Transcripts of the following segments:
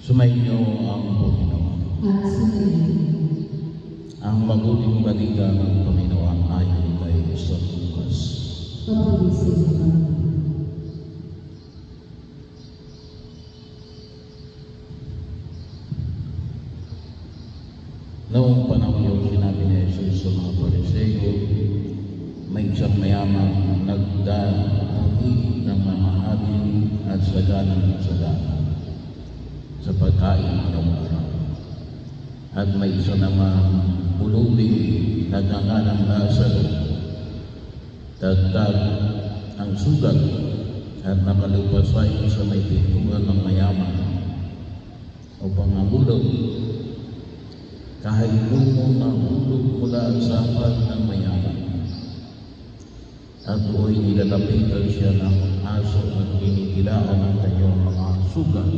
Sumainyo ang Panginoon. At sumainyo. Ang mabuting balita ng Panginoon ayon kay San Lucas. Papuri sa iyo, Panginoon. Noong panahon yun, sinabi ni Jesus sa mga Pariseo, may isang mayamang nagdahili ng mamahalin at saganan sa pagkain araw-araw. At may isa namang pulubing na nanganang Lazaro, dagdag ang sugat at nakalupasay sa may pintuan ng mayaman upang mahulog. Kahit puno ng hulog mula sa hapag ng mayaman. At do'y nilalapitan siya ng aso at ginigilaan ng kanyang mga sugat.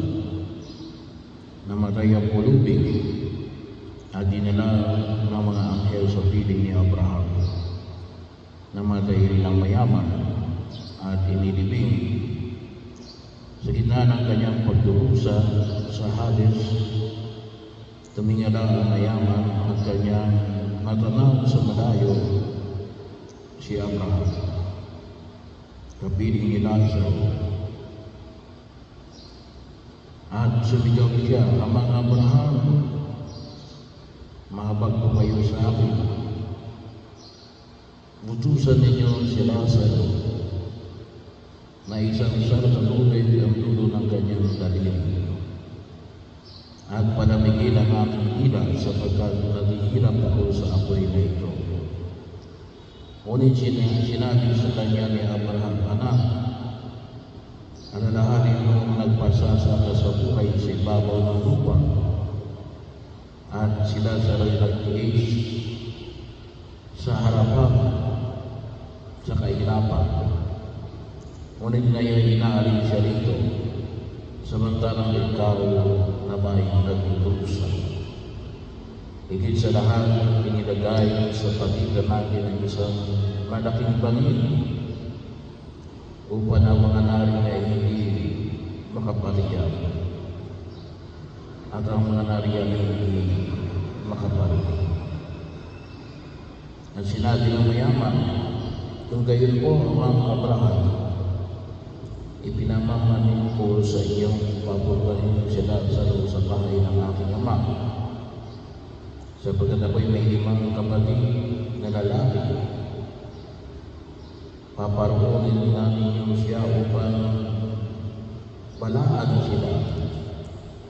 Namatay ang pulubing at dinala ng mga anghel sa piling ni Abraham. Namatay rin ang mayaman at inilibing sa gitna ng kanyang pagdurusa sa Hades. Tumingala ang mayaman at kanyang matanaw sa malayo si Abraham, kapiling ni Lazaro. At sumigaw siya, Amang Abraham, mahabag po kayo sa akin. Butusan ninyo si Lazaro na isang sarsalubid ang dulo ng kanyang daliri. At palamigin ang aking ila sapagkat naghihirap ako sa apoy na ito. Ngunit sinabi sa kanya ni Abraham, Anak, alalahanin mo nagpasasaka sa buhay sa ibabaw ng lupa. At sila sa nagtiis sa harapan sa kahirapan. Ngunit ngayon inaalin siya rito, samantalang ikaw na may nagtutusan. Higit sa lahat, inilagay sa pagitan natin ang isang malaking bangin upang ang mga narin ay hindi makapaliyan at ang mga nariyan ay hindi makapaliyan. At sinabi ng mayaman, kung gayon po ang Abraham, ipinamamanin ko sa iyong papuntahin si Lazaro sa bahay ng aking ama. Sapagkat ako'y may 5 kapatid na lalaki. Paparoonin na ninyo siya upang balaan sila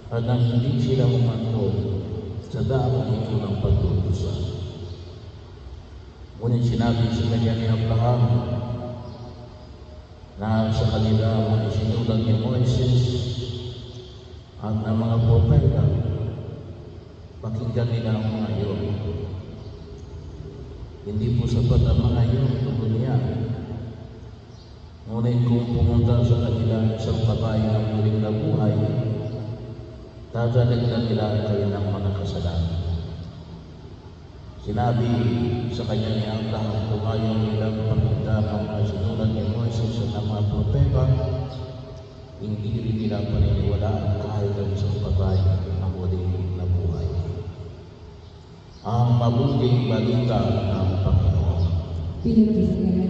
at nang hindi sila umanto sa daang ito ng pagdudusa. Ngunit sinabi sa kanya ni Abraham, na sa kanila mga isinulat ni Moises at ng mga propeta, pakinggan nila ang mga iyon. Hindi po sapat ang mga iyon tungkol niya. Ngunit kung pumunta sa kanila isang babae ng muling nabuhay, dadalagdag nila kayo ng mga kasalanan. Sinabi sa kanya ni Abraham, kung ayaw nilang pakita ang mga sinulat ni Moises at mga propeta, hindi rin nila paniniwalaan kahit ang isang babae na muling nabuhay. Ang mabuting balita ng Panginoon. Pinagpilihan